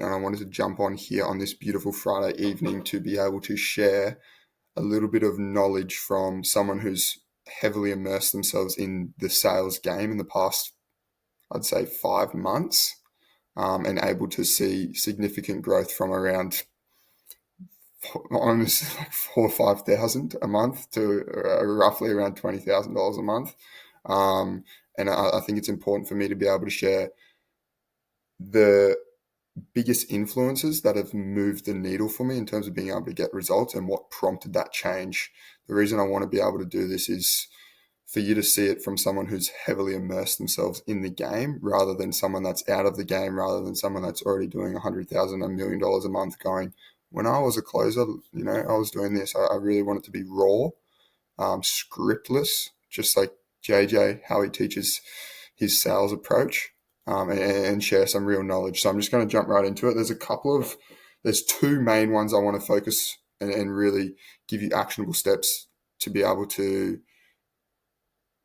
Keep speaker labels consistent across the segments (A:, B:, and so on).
A: and I wanted to jump on here on this beautiful Friday evening to be able to share a little bit of knowledge from someone who's heavily immersed themselves in the sales game in the past, I'd say 5 months, and able to see significant growth from around almost like 4,000 or 5,000 a month to roughly around $20,000 a month. And I think it's important for me to be able to share the biggest influences that have moved the needle for me in terms of being able to get results and what prompted that change. The reason I want to be able to do this is for you to see it from someone who's heavily immersed themselves in the game rather than someone that's out of the game, rather than someone that's already doing $100,000, $1 million a month going, when I was a closer, I was doing this. I really want it to be raw, scriptless, just like JJ, how he teaches his sales approach, and share some real knowledge. So I'm just going to jump right into it. There's two main ones I want to focus and really give you actionable steps to be able to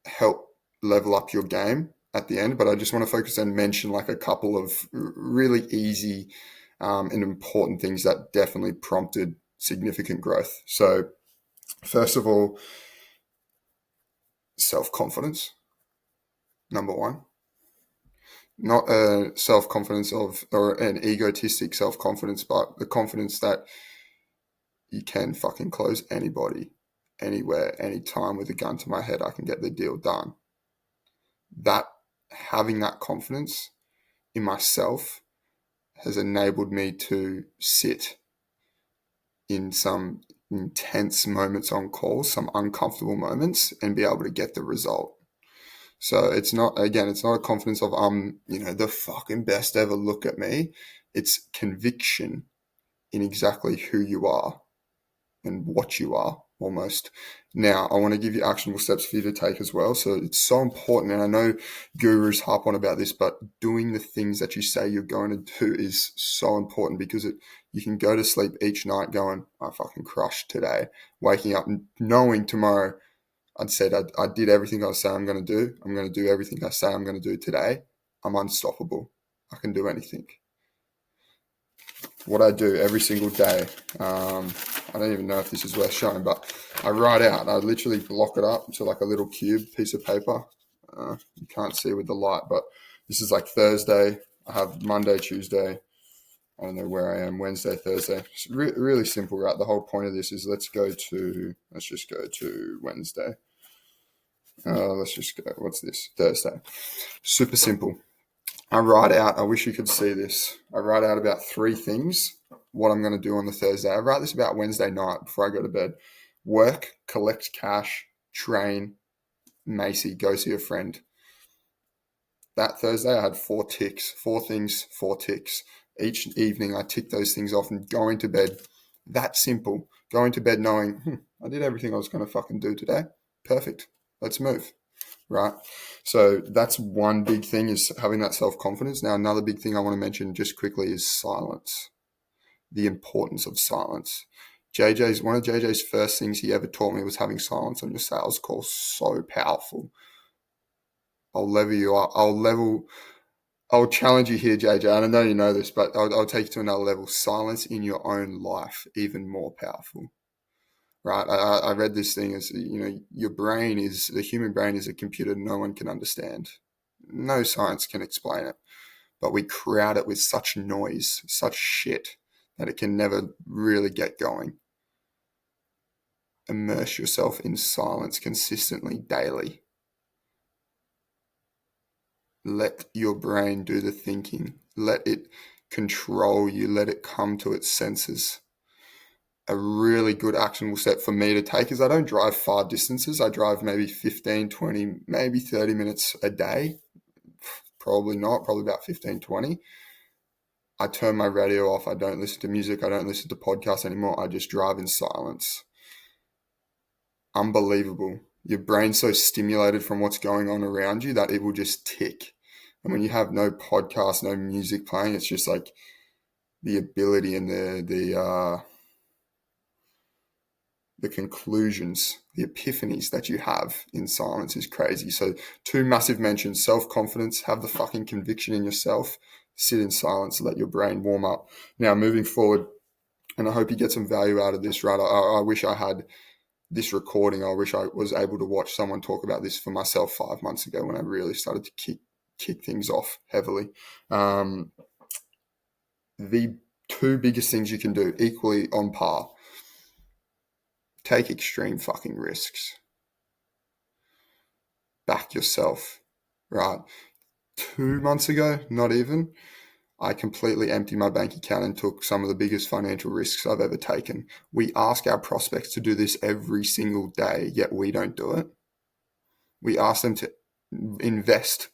A: help level up your game at the end. But I just want to focus and mention like a couple of really easy and important things that definitely prompted significant growth. So first of all, self-confidence, number one. Not a self-confidence or an egotistic self-confidence, but the confidence that you can fucking close anybody, anywhere, anytime with a gun to my head, I can get the deal done. That having that confidence in myself has enabled me to sit in some intense moments on calls, some uncomfortable moments, and be able to get the result. So it's not a confidence of the fucking best ever, look at me. It's conviction in exactly who you are and what you are almost. Now, I want to give you actionable steps for you to take as well. So it's so important, and I know gurus harp on about this, but doing the things that you say you're going to do is so important, because you can go to sleep each night going, I fucking crushed today, waking up and knowing tomorrow I did everything I say I'm going to do. I'm going to do everything I say I'm going to do today. I'm unstoppable. I can do anything. What I do every single day, I don't even know if this is worth showing, but I write out. I literally block it up to like a little cube piece of paper. You can't see with the light, but this is like Thursday. I have Monday, Tuesday. I don't know where I am. Wednesday, Thursday. It's really simple, right? The whole point of this is let's just go to Wednesday. Let's just go. What's this? Thursday. Super simple. I write out, I wish you could see this. I write out about 3 things, what I'm going to do on the Thursday. I write this about Wednesday night before I go to bed. Work, collect cash, train, Macy, go see a friend. That Thursday I had 4 ticks, 4 things, 4 ticks. Each evening I tick those things off and going to bed. That simple. Going to bed knowing, I did everything I was going to fucking do today. Perfect. Let's move. Right. So that's one big thing, is having that self-confidence. Now, another big thing I want to mention just quickly is silence. The importance of silence. One of JJ's first things he ever taught me was having silence on your sales call. So powerful. I'll level you up. I'll challenge you here, JJ. I know you know this, but I'll take you to another level. Silence in your own life, even more powerful. Right. I read this thing as, the human brain is a computer no one can understand. No science can explain it, but we crowd it with such noise, such shit, that it can never really get going. Immerse yourself in silence consistently, daily. Let your brain do the thinking. Let it control you. Let it come to its senses. A really good actionable step for me to take is I don't drive far distances. I drive maybe 15, 20, maybe 30 minutes a day. Probably not, probably about 15, 20. I turn my radio off. I don't listen to music. I don't listen to podcasts anymore. I just drive in silence. Unbelievable. Your brain's so stimulated from what's going on around you that it will just tick. And when you have no podcast, no music playing, it's just like the ability and the conclusions, the epiphanies that you have in silence is crazy. So 2 massive mentions: self-confidence, have the fucking conviction in yourself Sit in silence, let your brain warm up. Now, moving forward, and I hope you get some value out of this, right? I wish I had this recording. I wish I was able to watch someone talk about this for myself 5 months ago when I really started to kick things off heavily. The two biggest things you can do, equally on par: take extreme fucking risks. Back yourself, right? 2 months ago, not even, I completely emptied my bank account and took some of the biggest financial risks I've ever taken. We ask our prospects to do this every single day, yet we don't do it. We ask them to invest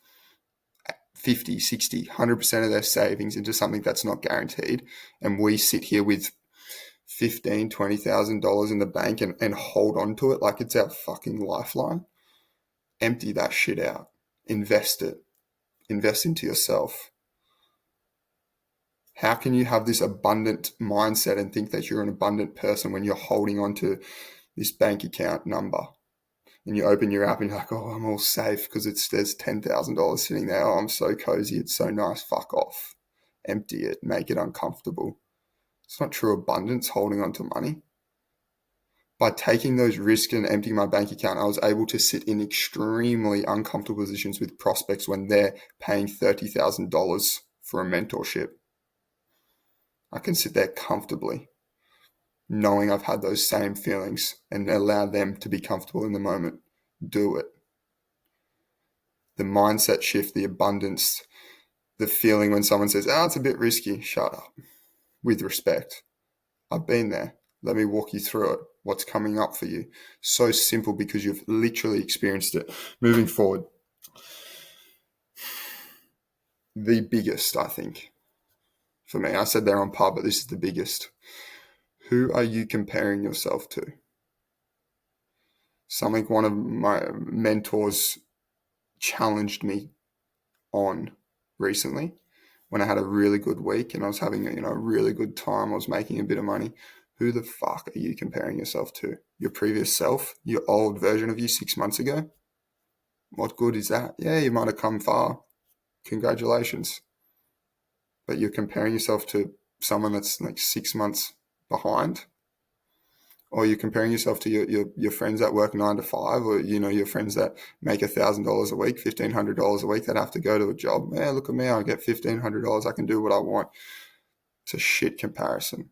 A: 50, 60, 100% of their savings into something that's not guaranteed. And we sit here with $15,000, $20,000 in the bank and hold on to it like it's our fucking lifeline. Empty that shit out. Invest it. Invest into yourself. How can you have this abundant mindset and think that you're an abundant person when you're holding on to this bank account number? And you open your app and you're like, oh, I'm all safe because there's $10,000 sitting there. Oh, I'm so cozy. It's so nice. Fuck off. Empty it. Make it uncomfortable. It's not true abundance holding on to money. By taking those risks and emptying my bank account, I was able to sit in extremely uncomfortable positions with prospects when they're paying $30,000 for a mentorship. I can sit there comfortably knowing I've had those same feelings and allow them to be comfortable in the moment. Do it. The mindset shift, the abundance, the feeling when someone says, it's a bit risky, shut up. With respect. I've been there. Let me walk you through it. What's coming up for you? So simple because you've literally experienced it. Moving forward. The biggest, I think, for me, I said they're on par, but this is the biggest. Who are you comparing yourself to? Something one of my mentors challenged me on recently when I had a really good week and I was having a really good time. I was making a bit of money. Who the fuck are you comparing yourself to? Your previous self? Your old version of you 6 months ago? What good is that? Yeah, you might have come far. Congratulations. But you're comparing yourself to someone that's like 6 months behind, or you're comparing yourself to your friends that work 9 to 5, or your friends that make $1,000 a week, $1,500 a week that have to go to a job. Yeah, look at me, I get $1,500. I can do what I want. It's a shit comparison.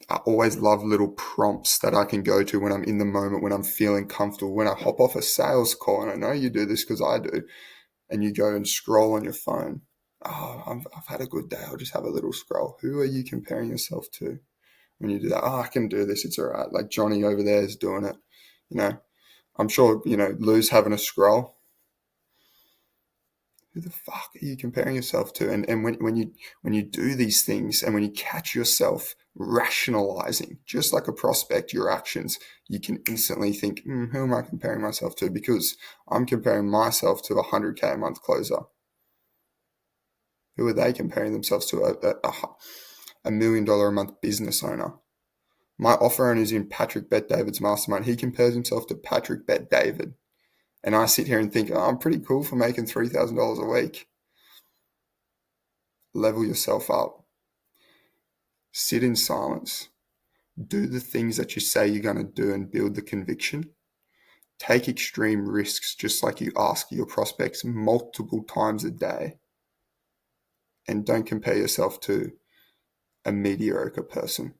A: I always love little prompts that I can go to when I'm in the moment, when I'm feeling comfortable, when I hop off a sales call, and I know you do this because I do, and you go and scroll on your phone. Oh, I've had a good day. I'll just have a little scroll. Who are you comparing yourself to when you do that? Oh, I can do this. It's all right. Like Johnny over there is doing it. I'm sure, Lou's having a scroll. Who the fuck are you comparing yourself to? And when you do these things and when you catch yourself rationalizing, just like a prospect, your actions, you can instantly think, who am I comparing myself to? Because I'm comparing myself to a 100K a month closer. Who are they comparing themselves to? A $1 million a month business owner. My offer owner is in Patrick Bet-David's mastermind. He compares himself to Patrick Bet-David. And I sit here and think, I'm pretty cool for making $3,000 a week. Level yourself up. Sit in silence. Do the things that you say you're going to do and build the conviction. Take extreme risks, just like you ask your prospects multiple times a day. And don't compare yourself to a mediocre person.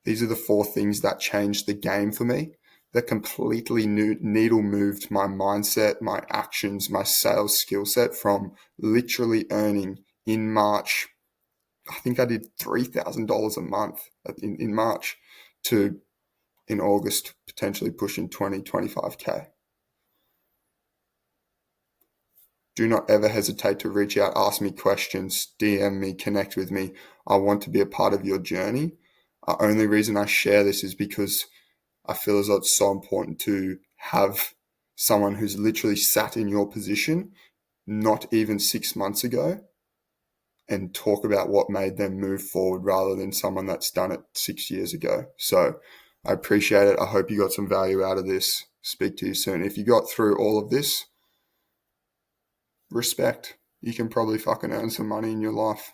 A: These are the 4 things that changed the game for me, that completely needle moved my mindset, my actions, my sales skill set from literally earning in March. I think I did $3,000 a month in March to in August, potentially pushing 20, 25K. Do not ever hesitate to reach out, ask me questions, DM me, connect with me. I want to be a part of your journey. The only reason I share this is because I feel as though it's so important to have someone who's literally sat in your position, not even 6 months ago, and talk about what made them move forward rather than someone that's done it 6 years ago. So I appreciate it. I hope you got some value out of this. Speak to you soon. If you got through all of this, respect. you can probably fucking earn some money in your life.